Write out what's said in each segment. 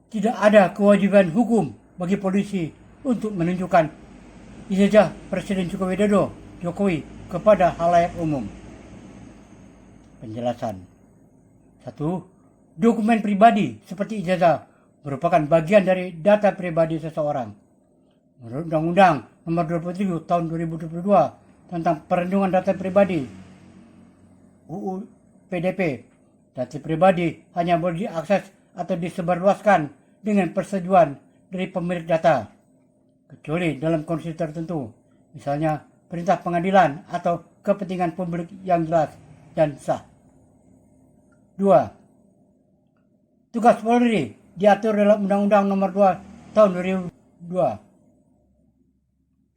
tidak ada kewajiban hukum bagi polisi untuk menunjukkan ijazah Presiden Joko Widodo Jokowi kepada halayak umum. Penjelasan. 1. Dokumen pribadi seperti ijazah merupakan bagian dari data pribadi seseorang. Menurut Undang-Undang Nomor 27 Tahun 2022 tentang Perlindungan Data Pribadi UU PDP, data pribadi hanya boleh diakses atau disebarluaskan dengan persetujuan dari pemilik data, kecuali dalam kondisi tertentu, misalnya perintah pengadilan atau kepentingan publik yang jelas dan sah. 2. Tugas Polri diatur dalam Undang-Undang Nomor 2 Tahun 2002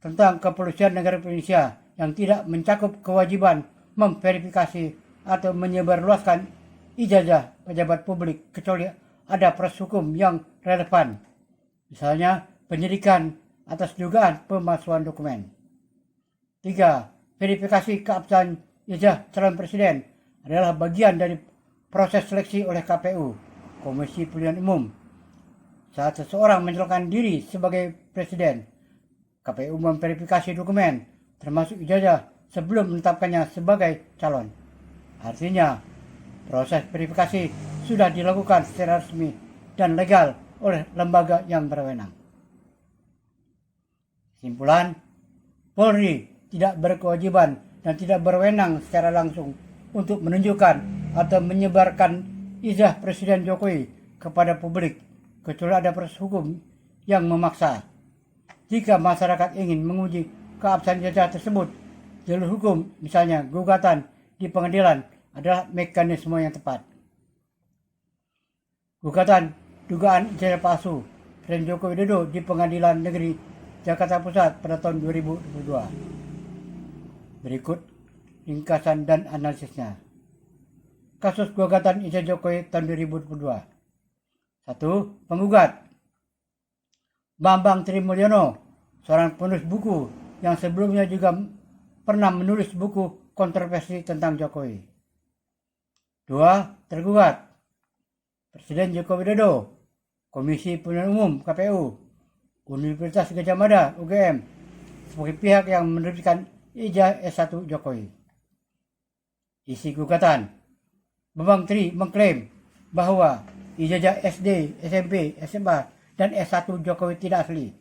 tentang Kepolisian Negara Indonesia yang tidak mencakup kewajiban memverifikasi atau menyebarluaskan ijazah pejabat publik kecuali ada proses hukum yang relevan, misalnya penyidikan atas dugaan pemalsuan dokumen. 3. Verifikasi keabsahan ijazah calon presiden adalah bagian dari proses seleksi oleh KPU, Komisi Pemilihan Umum. Saat seseorang mencalonkan diri sebagai presiden, KPU memverifikasi dokumen, termasuk ijazah, sebelum menetapkannya sebagai calon. Artinya, proses verifikasi sudah dilakukan secara resmi dan legal oleh lembaga yang berwenang. Kesimpulan, Polri tidak berkewajiban dan tidak berwenang secara langsung untuk menunjukkan atau menyebarkan ijazah Presiden Jokowi kepada publik, kecuali ada proses hukum yang memaksa. Jika masyarakat ingin menguji keabsahan ijazah tersebut, jalur hukum, misalnya gugatan di pengadilan, adalah mekanisme yang tepat. Gugatan dugaan ijazah palsu Presiden Joko Widodo di Pengadilan Negeri Jakarta Pusat pada tahun 2022. Berikut ringkasan dan analisisnya. Kasus gugatan ijazah Jokowi tahun 2022. 1. Penggugat Bambang Trimulyono, seorang penulis buku yang sebelumnya juga pernah menulis buku kontroversi tentang Jokowi. 2. Tergugat Presiden Joko Widodo, Komisi Pemilihan Umum KPU, Universitas Gadjah Mada UGM sebagai pihak yang menerbitkan ijazah S1 Jokowi. Isi gugatan. Bambang Tri mengklaim bahwa ijazah SD, SMP, SMA, dan S1 Jokowi tidak asli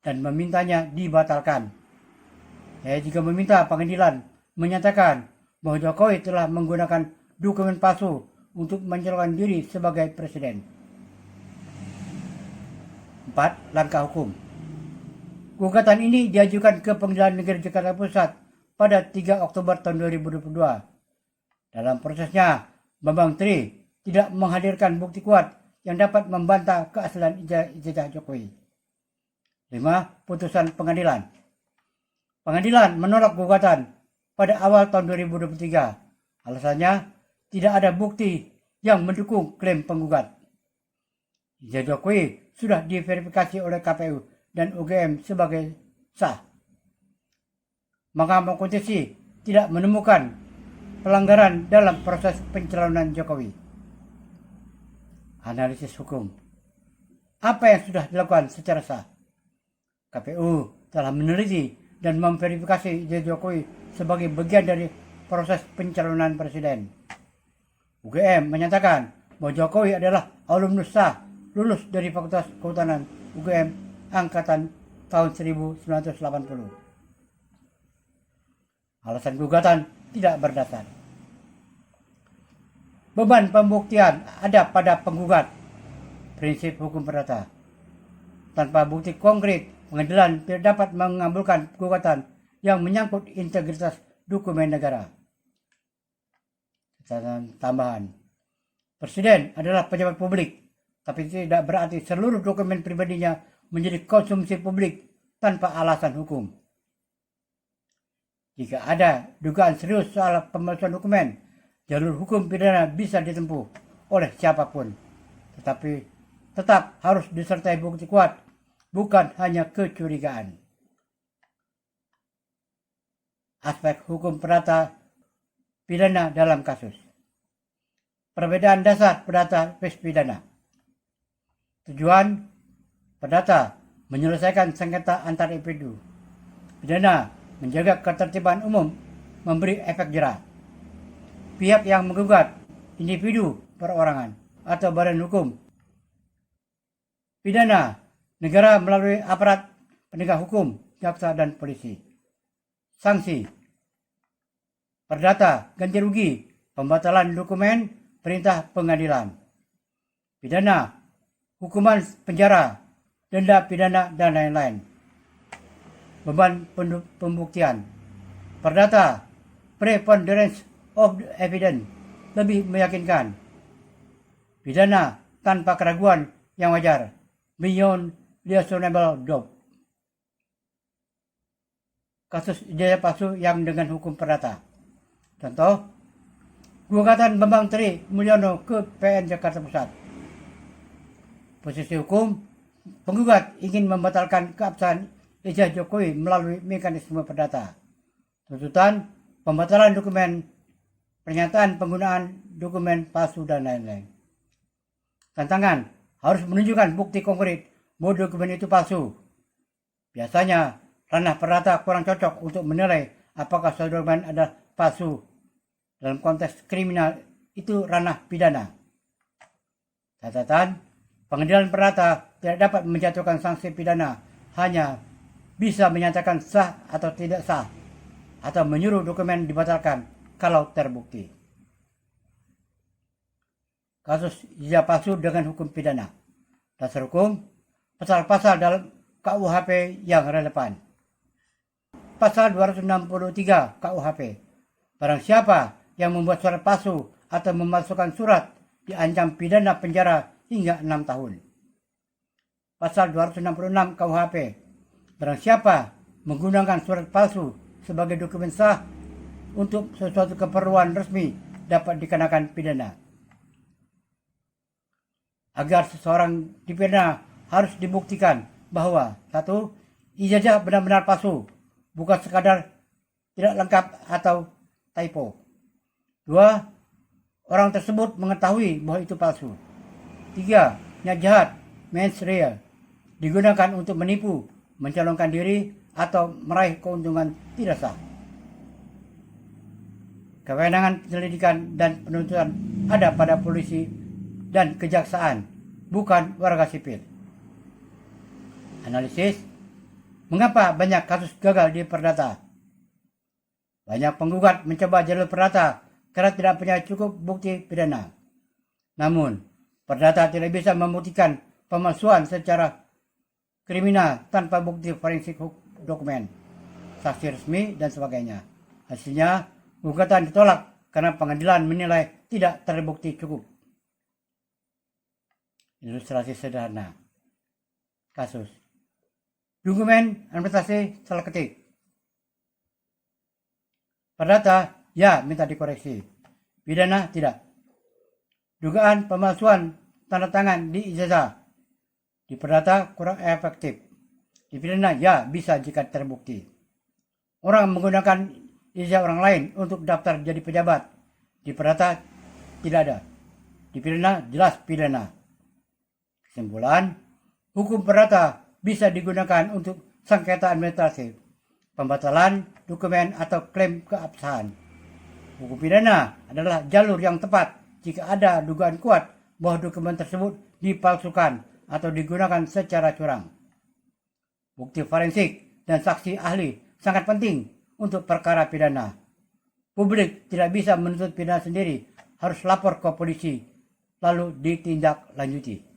dan memintanya dibatalkan. Saya juga meminta pengadilan menyatakan bahwa Jokowi telah menggunakan dokumen palsu untuk mencalonkan diri sebagai presiden. 4. Langkah hukum. Gugatan ini diajukan ke Pengadilan Negeri Jakarta Pusat pada 3 Oktober tahun 2022. Dalam prosesnya, Bambang Tri tidak menghadirkan bukti kuat yang dapat membantah keaslian ijazah Jokowi. 5. Putusan pengadilan. Pengadilan menolak gugatan pada awal tahun 2023. Alasannya, tidak ada bukti yang mendukung klaim penggugat. Ijazah Jokowi sudah diverifikasi oleh KPU dan UGM sebagai sah. Mahkamah Konstitusi tidak menemukan pelanggaran dalam proses pencalonan Jokowi. Analisis hukum. Apa yang sudah dilakukan secara sah? KPU telah meneliti dan memverifikasi ijazah Jokowi sebagai bagian dari proses pencalonan presiden. UGM menyatakan bahwa Jokowi adalah alumnus sah lulus dari Fakultas Kehutanan UGM angkatan tahun 1980. Alasan gugatan tidak berdasar. Beban pembuktian ada pada penggugat. Prinsip hukum perdata. Tanpa bukti konkret, pengadilan tidak dapat mengabulkan gugatan yang menyangkut integritas dokumen negara. Catatan tambahan. Presiden adalah pejabat publik, tapi tidak berarti seluruh dokumen pribadinya menjadi konsumsi publik tanpa alasan hukum. Jika ada dugaan serius soal pemalsuan dokumen, jalur hukum pidana bisa ditempuh oleh siapapun, tetapi tetap harus disertai bukti kuat, bukan hanya kecurigaan. Aspek hukum perdata pidana dalam kasus. Perbedaan dasar perdata pidana. Tujuan perdata menyelesaikan sengketa antar individu. Pidana menjaga ketertiban umum, memberi efek jera. Pihak yang menggugat individu, perorangan, atau badan hukum. Pidana negara melalui aparat penegak hukum, jaksa, dan polisi. Sanksi perdata ganti rugi, pembatalan dokumen, perintah pengadilan. Pidana hukuman penjara, denda pidana, dan lain-lain. Beban pembuktian perdata preponderance of evidence, lebih meyakinkan. Pidana tanpa keraguan yang wajar, beyond reasonable doubt. Kasus ijazah palsu yang dengan hukum perdata. Contoh, gugatan Bambang Tri Mulyono ke PN Jakarta Pusat. Posisi hukum, penggugat ingin membatalkan keabsahan ijazah Jokowi melalui mekanisme perdata. Tuntutan, pembatalan dokumen, pernyataan penggunaan dokumen palsu, dan lain-lain. Tantangan, harus menunjukkan bukti konkret bahwa dokumen itu palsu. Biasanya, ranah perdata kurang cocok untuk menilai apakah suatu dokumen adalah palsu. Dalam konteks kriminal, itu ranah pidana. Catatan, pengadilan perdata tidak dapat menjatuhkan sanksi pidana, hanya bisa menyatakan sah atau tidak sah, atau menyuruh dokumen dibatalkan kalau terbukti. Kasus ijazah palsu dengan hukum pidana. Dasar hukum, pasal-pasal dalam KUHP yang relevan. Pasal 263 KUHP. Barang siapa yang membuat surat palsu atau memalsukan surat diancam pidana penjara hingga 6 tahun. Pasal 266 KUHP. Barang siapa menggunakan surat palsu sebagai dokumen sah untuk sesuatu keperluan resmi dapat dikenakan pidana. Agar seseorang dipidana harus dibuktikan bahwa 1. Ijazah benar-benar palsu, bukan sekadar tidak lengkap atau typo. 2. Orang tersebut mengetahui bahwa itu palsu. 3. Niat jahat, mens rea, digunakan untuk menipu, mencalonkan diri, atau meraih keuntungan tidak sah. Kewenangan penyelidikan dan penuntutan ada pada polisi dan kejaksaan, bukan warga sipil. Analisis, mengapa banyak kasus gagal di perdata? Banyak penggugat mencoba jalur perdata karena tidak punya cukup bukti pidana. Namun, perdata tidak bisa membuktikan pemalsuan secara kriminal tanpa bukti forensik dokumen, saksi resmi, dan sebagainya. Hasilnya, gugatan ditolak karena pengadilan menilai tidak terbukti cukup. Ilustrasi sederhana. Kasus. Dokumen administrasi salah ketik. Perdata, ya, minta dikoreksi. Pidana, tidak. Dugaan pemalsuan tanda tangan di ijazah. Di perdata kurang efektif. Di pidana, ya, bisa jika terbukti. Orang menggunakan ijazah orang lain untuk daftar jadi pejabat. Di perdata, tidak ada. Di pidana, jelas pidana. Kesimpulan, hukum perdata bisa digunakan untuk sengketa administratif, pembatalan dokumen, atau klaim keabsahan. Hukum pidana adalah jalur yang tepat jika ada dugaan kuat bahwa dokumen tersebut dipalsukan atau digunakan secara curang. Bukti forensik dan saksi ahli sangat penting untuk perkara pidana. Publik tidak bisa menuntut pidana sendiri, harus lapor ke polisi, lalu ditindaklanjuti.